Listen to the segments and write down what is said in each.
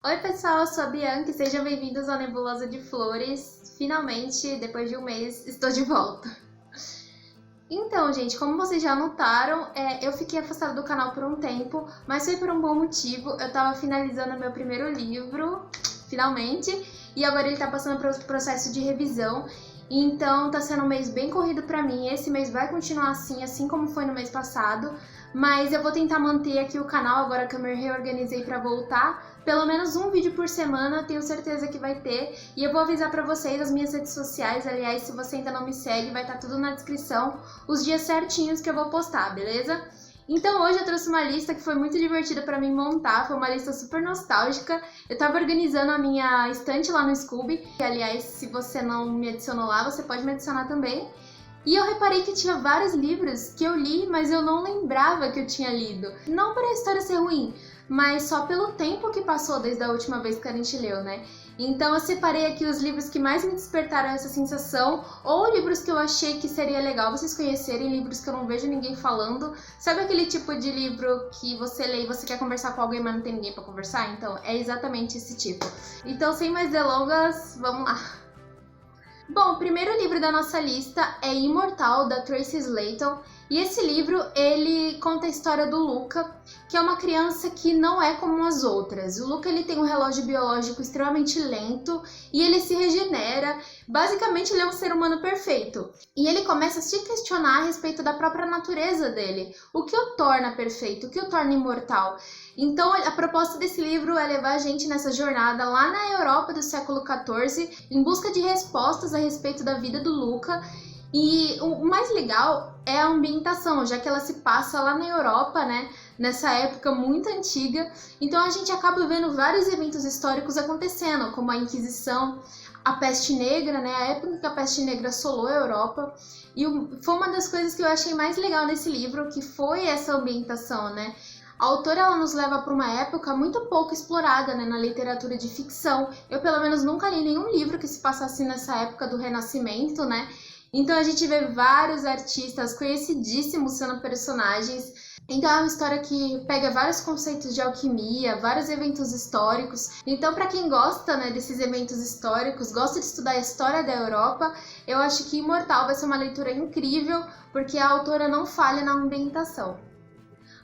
Oi pessoal, eu sou a Bianca e sejam bem-vindos ao Nebulosa de Flores. Finalmente, depois de um mês, estou de volta. Então, gente, como vocês já notaram, eu fiquei afastada do canal por um tempo, mas foi por um bom motivo. Eu tava finalizando meu primeiro livro, finalmente, e agora ele tá passando pelo processo de revisão. Então tá sendo um mês bem corrido pra mim. Esse mês vai continuar assim como foi no mês passado, mas eu vou tentar manter aqui o canal agora que eu me reorganizei pra voltar. Pelo menos um vídeo por semana, tenho certeza que vai ter. E eu vou avisar pra vocês as minhas redes sociais. Aliás, se você ainda não me segue, vai estar tudo na descrição, os dias certinhos que eu vou postar, beleza? Então hoje eu trouxe uma lista que foi muito divertida pra mim montar, foi uma lista super nostálgica. Eu tava organizando a minha estante lá no Scooby, e aliás, se você não me adicionou lá, você pode me adicionar também. E eu reparei que tinha vários livros que eu li, mas eu não lembrava que eu tinha lido. Não por a história ser ruim, mas só pelo tempo que passou desde a última vez que a gente leu, né? Então eu separei aqui os livros que mais me despertaram essa sensação, ou livros que eu achei que seria legal vocês conhecerem, livros que eu não vejo ninguém falando. Sabe aquele tipo de livro que você lê e você quer conversar com alguém, mas não tem ninguém pra conversar? Então é exatamente esse tipo. Então sem mais delongas, vamos lá! Bom, o primeiro livro da nossa lista é Imortal, da Tracy Slayton. E esse livro, ele conta a história do Luca, que é uma criança que não é como as outras. O Luca, ele tem um relógio biológico extremamente lento e ele se regenera. Basicamente, ele é um ser humano perfeito. E ele começa a se questionar a respeito da própria natureza dele. O que o torna perfeito? O que o torna imortal? Então, a proposta desse livro é levar a gente nessa jornada lá na Europa do século XIV, em busca de respostas a respeito da vida do Luca. E o mais legal é a ambientação, já que ela se passa lá na Europa, né? Nessa época muito antiga. Então a gente acaba vendo vários eventos históricos acontecendo, como a Inquisição, a Peste Negra, né? A época que a Peste Negra assolou a Europa. E foi uma das coisas que eu achei mais legal nesse livro, que foi essa ambientação, né? A autora, ela nos leva para uma época muito pouco explorada, né, na literatura de ficção. Eu, pelo menos, nunca li nenhum livro que se passasse nessa época do Renascimento, né? Então a gente vê vários artistas conhecidíssimos sendo personagens. Então é uma história que pega vários conceitos de alquimia, vários eventos históricos. Então, para quem gosta, né, desses eventos históricos, gosta de estudar a história da Europa, eu acho que Imortal vai ser uma leitura incrível, porque a autora não falha na ambientação.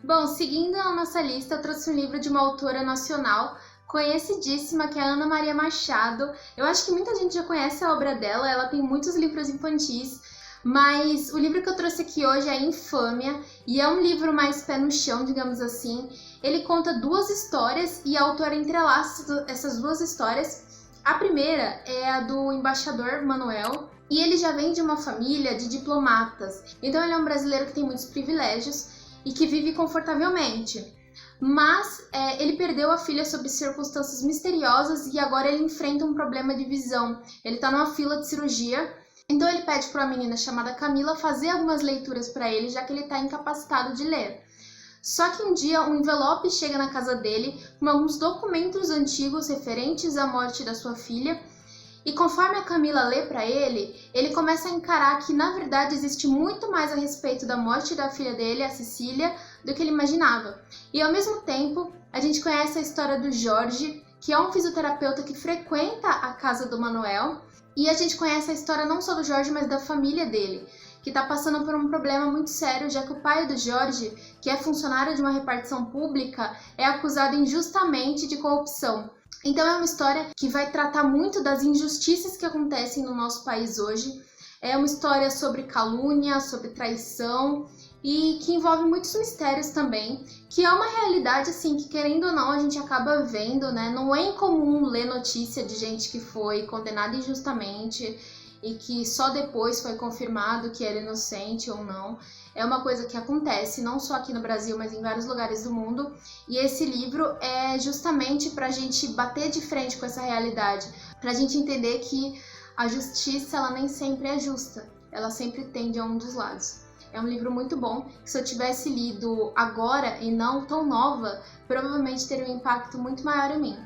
Bom, seguindo a nossa lista, eu trouxe um livro de uma autora nacional conhecidíssima, que é a Ana Maria Machado. Eu acho que muita gente já conhece a obra dela, ela tem muitos livros infantis, mas o livro que eu trouxe aqui hoje é Infâmia, e é um livro mais pé no chão, digamos assim. Ele conta duas histórias e a autora entrelaça essas duas histórias. A primeira é a do embaixador Manuel, e ele já vem de uma família de diplomatas, então ele é um brasileiro que tem muitos privilégios e que vive confortavelmente. Mas ele perdeu a filha sob circunstâncias misteriosas e agora ele enfrenta um problema de visão. Ele está numa fila de cirurgia, então ele pede para uma menina chamada Camila fazer algumas leituras para ele, já que ele está incapacitado de ler. Só que um dia um envelope chega na casa dele com alguns documentos antigos referentes à morte da sua filha. E conforme a Camila lê para ele, ele começa a encarar que na verdade existe muito mais a respeito da morte da filha dele, a Cecília, do que ele imaginava. E ao mesmo tempo, a gente conhece a história do Jorge, que é um fisioterapeuta que frequenta a casa do Manuel. E a gente conhece a história não só do Jorge, mas da família dele, que está passando por um problema muito sério, já que o pai do Jorge, que é funcionário de uma repartição pública, é acusado injustamente de corrupção. Então é uma história que vai tratar muito das injustiças que acontecem no nosso país hoje. É uma história sobre calúnia, sobre traição e que envolve muitos mistérios também, que é uma realidade assim que, querendo ou não, a gente acaba vendo, né? Não é incomum ler notícia de gente que foi condenada injustamente e que só depois foi confirmado que era inocente ou não. É uma coisa que acontece não só aqui no Brasil, mas em vários lugares do mundo. E esse livro é justamente para a gente bater de frente com essa realidade, para a gente entender que a justiça, ela nem sempre é justa, ela sempre tende a um dos lados. É um livro muito bom, que se eu tivesse lido agora e não tão nova, provavelmente teria um impacto muito maior em mim.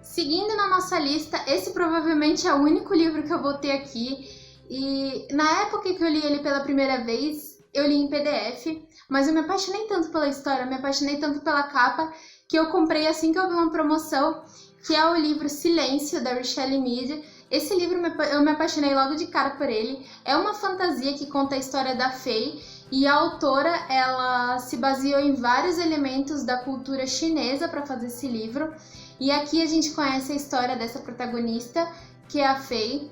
Seguindo na nossa lista, esse provavelmente é o único livro que eu vou ter aqui. E na época que eu li ele pela primeira vez, eu li em PDF, mas eu me apaixonei tanto pela história, me apaixonei tanto pela capa, que eu comprei assim que eu vi uma promoção, que é o livro Silêncio, da Richelle Mead. Esse livro eu me apaixonei logo de cara por ele. É uma fantasia que conta a história da Fei, e a autora, ela se baseou em vários elementos da cultura chinesa para fazer esse livro. E aqui a gente conhece a história dessa protagonista, que é a Fei.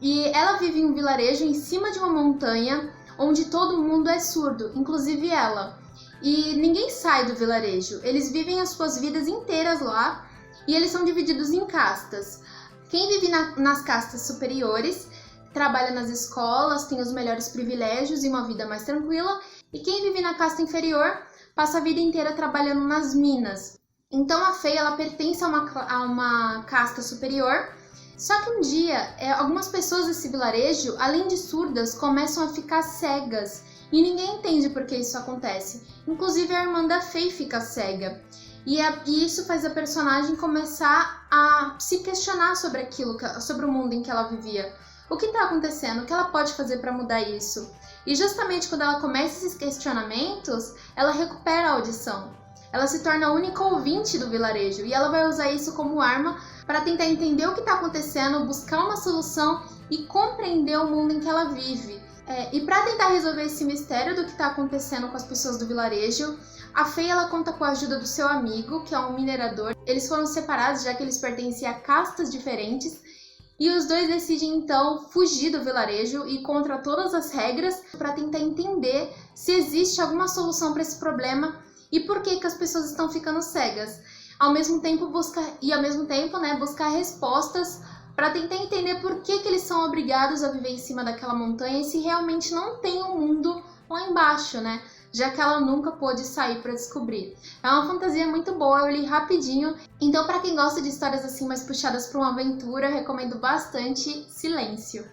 E ela vive em um vilarejo em cima de uma montanha, onde todo mundo é surdo, inclusive ela. E ninguém sai do vilarejo, eles vivem as suas vidas inteiras lá, e eles são divididos em castas. Quem vive nas castas superiores trabalha nas escolas, tem os melhores privilégios e uma vida mais tranquila, e quem vive na casta inferior passa a vida inteira trabalhando nas minas. Então a Fei, ela pertence a uma casta superior, só que um dia algumas pessoas desse vilarejo, além de surdas, começam a ficar cegas, e ninguém entende por que isso acontece. Inclusive a irmã da Fei fica cega. E isso faz a personagem começar a se questionar sobre sobre o mundo em que ela vivia. O que está acontecendo? O que ela pode fazer para mudar isso? E justamente quando ela começa esses questionamentos, ela recupera a audição. Ela se torna a única ouvinte do vilarejo e ela vai usar isso como arma para tentar entender o que está acontecendo, buscar uma solução e compreender o mundo em que ela vive. E para tentar resolver esse mistério do que está acontecendo com as pessoas do vilarejo, a Fei, ela conta com a ajuda do seu amigo, que é um minerador. Eles foram separados já que eles pertencem a castas diferentes, e os dois decidem então fugir do vilarejo e contra todas as regras para tentar entender se existe alguma solução para esse problema e por que as pessoas estão ficando cegas. Ao mesmo tempo buscar respostas para tentar entender por que eles são obrigados a viver em cima daquela montanha e se realmente não tem um mundo lá embaixo, né? Já que ela nunca pôde sair para descobrir. É uma fantasia muito boa, eu li rapidinho, então para quem gosta de histórias assim mais puxadas para uma aventura, recomendo bastante Silêncio.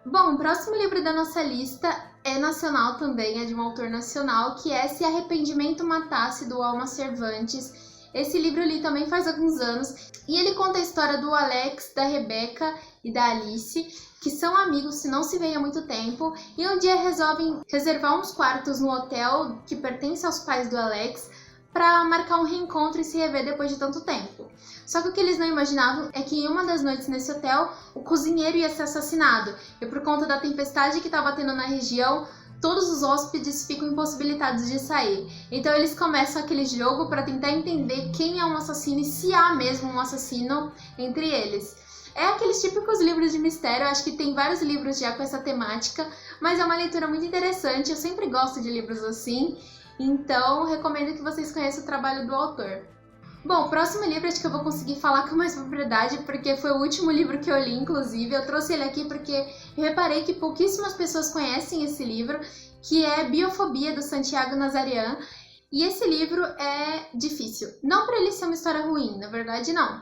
Bom, o próximo livro da nossa lista é nacional também, é de um autor nacional, que é Se Arrependimento Matasse, do Alma Cervantes. Esse livro eu li também faz alguns anos, e ele conta a história do Alex, da Rebeca e da Alice, que são amigos, se não se veem há muito tempo, e um dia resolvem reservar uns quartos no hotel que pertence aos pais do Alex para marcar um reencontro e se rever depois de tanto tempo. Só que o que eles não imaginavam é que em uma das noites nesse hotel, o cozinheiro ia ser assassinado, e por conta da tempestade que estava tendo na região, todos os hóspedes ficam impossibilitados de sair. Então eles começam aquele jogo para tentar entender quem é um assassino e se há mesmo um assassino entre eles. É aqueles típicos livros de mistério, acho que tem vários livros já com essa temática, mas é uma leitura muito interessante, eu sempre gosto de livros assim, então recomendo que vocês conheçam o trabalho do autor. Bom, o próximo livro acho que eu vou conseguir falar com mais propriedade, porque foi o último livro que eu li, inclusive. Eu trouxe ele aqui porque eu reparei que pouquíssimas pessoas conhecem esse livro, que é Biofobia, do Santiago Nazarian. E esse livro é difícil. Não para ele ser uma história ruim, na verdade não.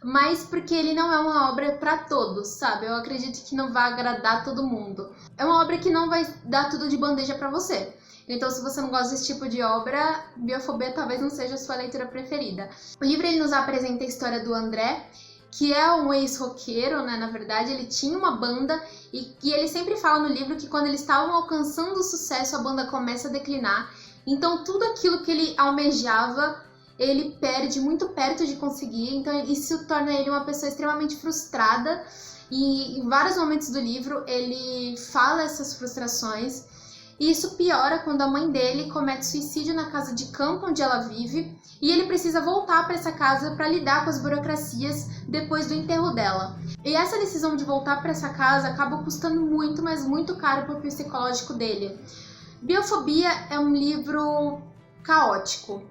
Mas porque ele não é uma obra para todos, sabe? Eu acredito que não vai agradar todo mundo. É uma obra que não vai dar tudo de bandeja para você. Então, se você não gosta desse tipo de obra, Biofobia talvez não seja a sua leitura preferida. O livro ele nos apresenta a história do André, que é um ex-roqueiro, né? Na verdade, ele tinha uma banda e ele sempre fala no livro que quando eles estavam alcançando o sucesso, a banda começa a declinar. Então, tudo aquilo que ele almejava, ele perde muito perto de conseguir. Então, isso torna ele uma pessoa extremamente frustrada. E em vários momentos do livro, ele fala essas frustrações. E isso piora quando a mãe dele comete suicídio na casa de campo onde ela vive e ele precisa voltar para essa casa para lidar com as burocracias depois do enterro dela. E essa decisão de voltar para essa casa acaba custando muito, mas muito caro para o psicológico dele. Biofobia é um livro caótico.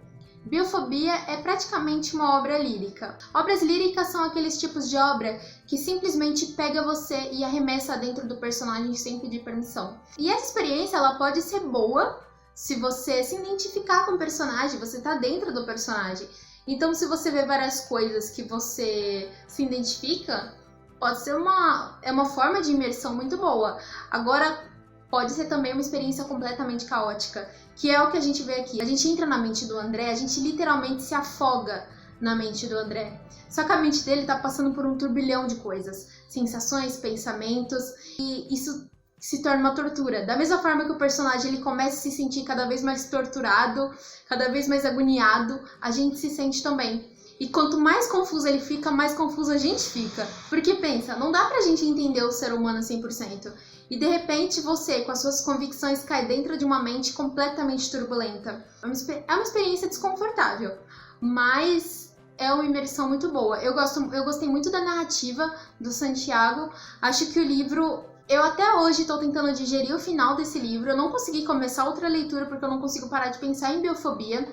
Biofobia é praticamente uma obra lírica. Obras líricas são aqueles tipos de obra que simplesmente pega você e arremessa dentro do personagem sem pedir permissão. E essa experiência ela pode ser boa se você se identificar com o personagem, você tá dentro do personagem. Então se você vê várias coisas que você se identifica, pode ser uma forma de imersão muito boa. Agora, pode ser também uma experiência completamente caótica, que é o que a gente vê aqui. A gente entra na mente do André, a gente literalmente se afoga na mente do André. Só que a mente dele tá passando por um turbilhão de coisas, sensações, pensamentos, e isso se torna uma tortura. Da mesma forma que o personagem ele começa a se sentir cada vez mais torturado, cada vez mais agoniado, a gente se sente também. E quanto mais confuso ele fica, mais confuso a gente fica. Porque pensa, não dá pra gente entender o ser humano 100%. E de repente você, com as suas convicções, cai dentro de uma mente completamente turbulenta. É uma experiência desconfortável, mas é uma imersão muito boa. Eu gostei muito da narrativa do Santiago. Acho que o livro... Eu até hoje estou tentando digerir o final desse livro. Eu não consegui começar outra leitura porque eu não consigo parar de pensar em biofobia.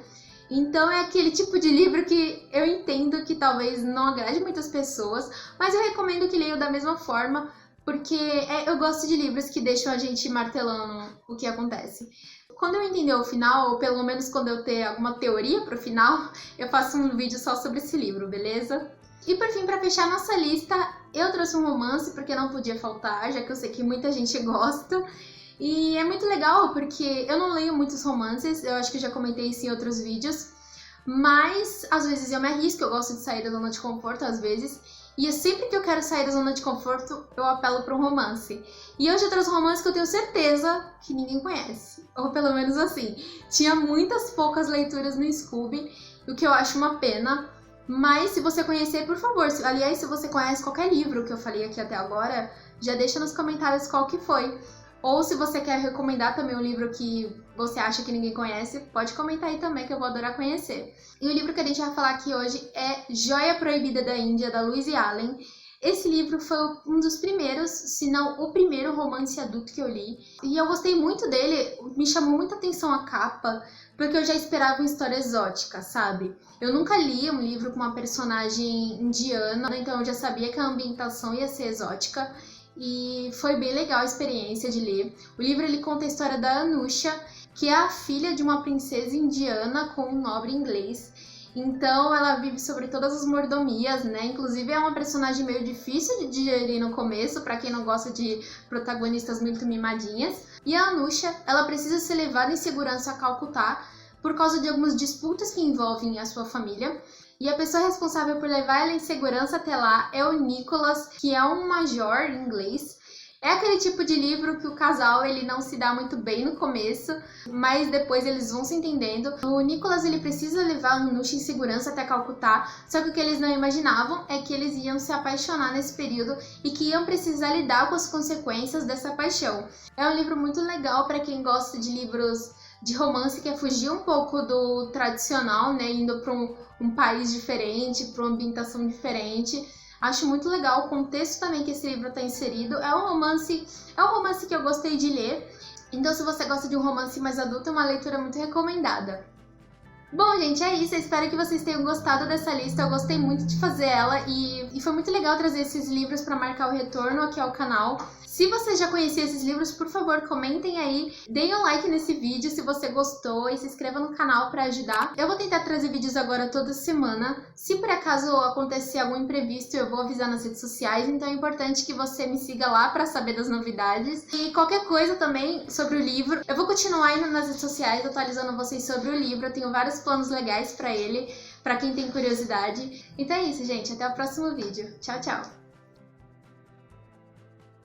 Então é aquele tipo de livro que eu entendo que talvez não agrade muitas pessoas, mas eu recomendo que leiam da mesma forma, porque eu gosto de livros que deixam a gente martelando o que acontece. Quando eu entender o final, ou pelo menos quando eu ter alguma teoria pro final, eu faço um vídeo só sobre esse livro, beleza? E por fim, para fechar nossa lista, eu trouxe um romance, porque não podia faltar, já que eu sei que muita gente gosta. E é muito legal, porque eu não leio muitos romances, eu acho que eu já comentei isso em outros vídeos, mas às vezes eu me arrisco, eu gosto de sair da zona de conforto, às vezes, e sempre que eu quero sair da zona de conforto, eu apelo para um romance. E hoje eu trouxe um romance que eu tenho certeza que ninguém conhece, ou pelo menos assim, tinha muitas poucas leituras no Scooby, o que eu acho uma pena. Mas se você conhecer, por favor, aliás, se você conhece qualquer livro que eu falei aqui até agora, já deixa nos comentários qual que foi. Ou se você quer recomendar também um livro que você acha que ninguém conhece, pode comentar aí também que eu vou adorar conhecer. E o livro que a gente vai falar aqui hoje é Joia Proibida da Índia, da Louise Allen. Esse livro foi um dos primeiros, se não o primeiro romance adulto que eu li. E eu gostei muito dele, me chamou muita atenção a capa, porque eu já esperava uma história exótica, sabe? Eu nunca li um livro com uma personagem indiana, então eu já sabia que a ambientação ia ser exótica. E foi bem legal a experiência de ler. O livro ele conta a história da Anusha, que é a filha de uma princesa indiana com um nobre inglês. Então ela vive sobre todas as mordomias, né? Inclusive é uma personagem meio difícil de digerir no começo, para quem não gosta de protagonistas muito mimadinhas. E a Anusha, ela precisa ser levada em segurança a Calcutá por causa de algumas disputas que envolvem a sua família. E a pessoa responsável por levar ela em segurança até lá é o Nicholas, que é um major inglês. É aquele tipo de livro que o casal ele não se dá muito bem no começo, mas depois eles vão se entendendo. O Nicholas ele precisa levar a Anusha em segurança até Calcutá, só que o que eles não imaginavam é que eles iam se apaixonar nesse período e que iam precisar lidar com as consequências dessa paixão. É um livro muito legal para quem gosta de livros de romance, que é fugir um pouco do tradicional, né, indo para um país diferente, para uma ambientação diferente. Acho muito legal o contexto também que esse livro está inserido. É um romance que eu gostei de ler. Então, se você gosta de um romance mais adulto, é uma leitura muito recomendada. Bom, gente, é isso. Eu espero que vocês tenham gostado dessa lista. Eu gostei muito de fazer ela e foi muito legal trazer esses livros para marcar o retorno aqui ao canal. Se você já conhecia esses livros, por favor, comentem aí, deem um like nesse vídeo se você gostou e se inscreva no canal para ajudar. Eu vou tentar trazer vídeos agora toda semana. Se por acaso acontecer algum imprevisto, eu vou avisar nas redes sociais, então é importante que você me siga lá para saber das novidades. E qualquer coisa também sobre o livro, eu vou continuar indo nas redes sociais atualizando vocês sobre o livro. Eu tenho vários planos legais para ele, para quem tem curiosidade. Então é isso, gente. Até o próximo vídeo. Tchau, tchau!